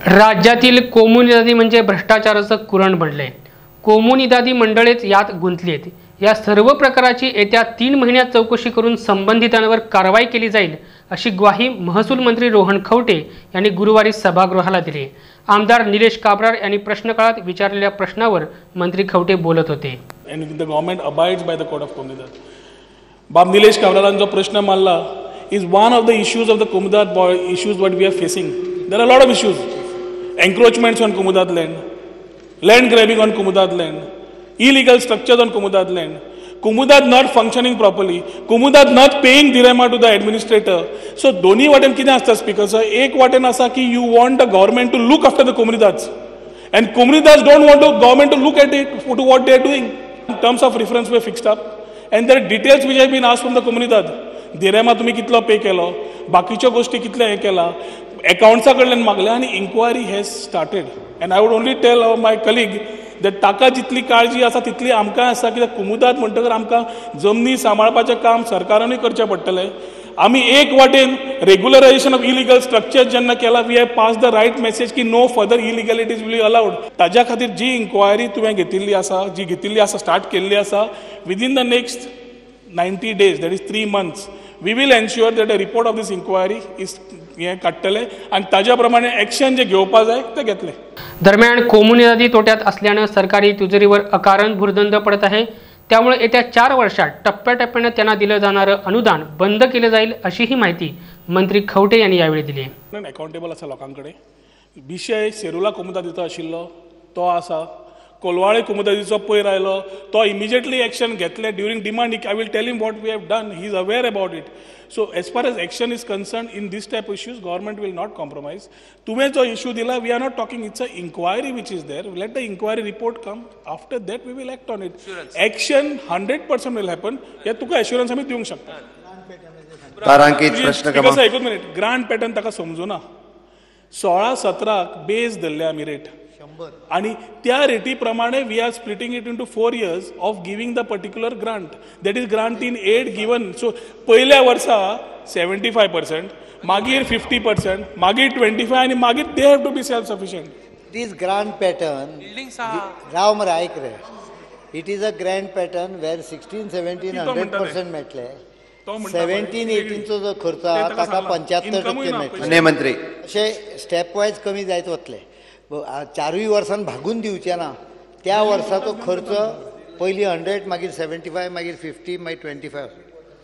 राज्यातील कोमुनिदादी म्हणजे भ्रष्टाचाराचं कुरण बनलंय। कोमुनिदादी मंडळेच यात गुंतली आहेत। या सर्व प्रकाराची येत्या 3 महिन्यात चौकशी करून संबंधितांवर कारवाई केली जाईल अशी ग्वाही महसूल मंत्री रोहन खवटे यांनी गुरुवारी सभागृहाला दिली। आमदार निलेश काब्रार यांनी प्रश्नकाळात विचारलेल्या प्रश्नावर मंत्री खवटे बोलत होते। And the government abides by the code of Komunidad. बाब निलेश काब्रारान जो प्रश्न मांडला is one of the issues of the Komunidad issues what we are facing. There are a lot of issues. Encroachments on Komunidad land, land grabbing on Komunidad land, illegal structures on Komunidad land, Komunidad not functioning properly, Komunidad not paying dirhama to the administrator. So दोन्ही वाटेन कितें आसता speaker sir, एक वाटेन आसा की you want the government to look after the Komunidads and Komunidads don't want the government to look at it to what they are doing. Terms of reference were fixed up and there are details which have been asked from the Komunidad. dirhama तुम्ही कितलो पे केलो, बाकीच्यो गोष्टी कितले हे केला, अकाउंट्सा कडल्यान मागल्या आणि inquiry has started and I would only tell my colleague that ताका जितली काळजी आसा तितली आमकां आसा, कित्याक कुमुदाद म्हणटकर आमकां जमनी सांबाळपाचें काम सरकारानूय करचें पडटलें। आमी एक वाटेन रेग्युलरायझेशन ऑफ इलिगल स्ट्रक्चर्स जेन्ना केला we have pass the right message की no further illegalities will be allowed. ताज्या खातीर जी इन्क्वायरी तुवें घेतिल्ली आसा स्टार्ट केल्ली आसा within the next 90 days, that is 3 months, we will ensure that a report of this inquiry is काढतले आणि ताज्या प्रमाणे ॲक्शन जे घेवपा जाय ते घेतले। दरम्यान कोमुनिदादी तोट्यात असल्याने सरकारी तिजोरीवर अकारण भुर्दंड पडत आहे। त्यामुळे येत्या 4 वर्षात टप्प्याटप्प्याने त्यांना दिलं जाणारं अनुदान बंद केलं जाईल अशीही माहिती मंत्री खवटे यांनी यावेळी दिली। अकाउंटेबल आसा लोकांकडे। बिशय सेरुला कोमुदादीचो आशिल्लो तो आसा, कोलवाळे कोमुदादीचो पयर आयलो तो इमिजिएटली एक्शन घेतले during demand. I will tell him what we have done, he is aware about it. So as far as action is concern in this type issues government will not compromise. तुवें जो issue दिला we are not talking, it's a inquiry which is there, let the inquiry report come, after that we will act on it. Action 100% will happen, हे तुका assurance आमी दिवंक शकता। तारांकीत प्रश्न क्रमांक एकूच मिनिट, ग्रांट पॅटर्न ताका समजुना। 16-17 बेस धरले आमी रेट आणि त्या रेटी प्रमाणे we are splitting it into 4 years of giving the particular grant, that is grant in aid given. So पहिल्या वर्सा 75%, मागीर 50%, मागीर 25% आणि मागीर they have to be self sufficient. This grant pattern राव मरे ऐक रे, it is a grant pattern where 16-17 100% मेळटले, 17-18 जो खर्च आहा ताका 75% मेळटले। मंत्री अशें स्टेप वायज कमी जायत वतले। 4 वर्सान भागून दिवचे ना, त्या वर्साचो खर्च पयली 100, मागीर 75, मागीर 50, मागीर 25।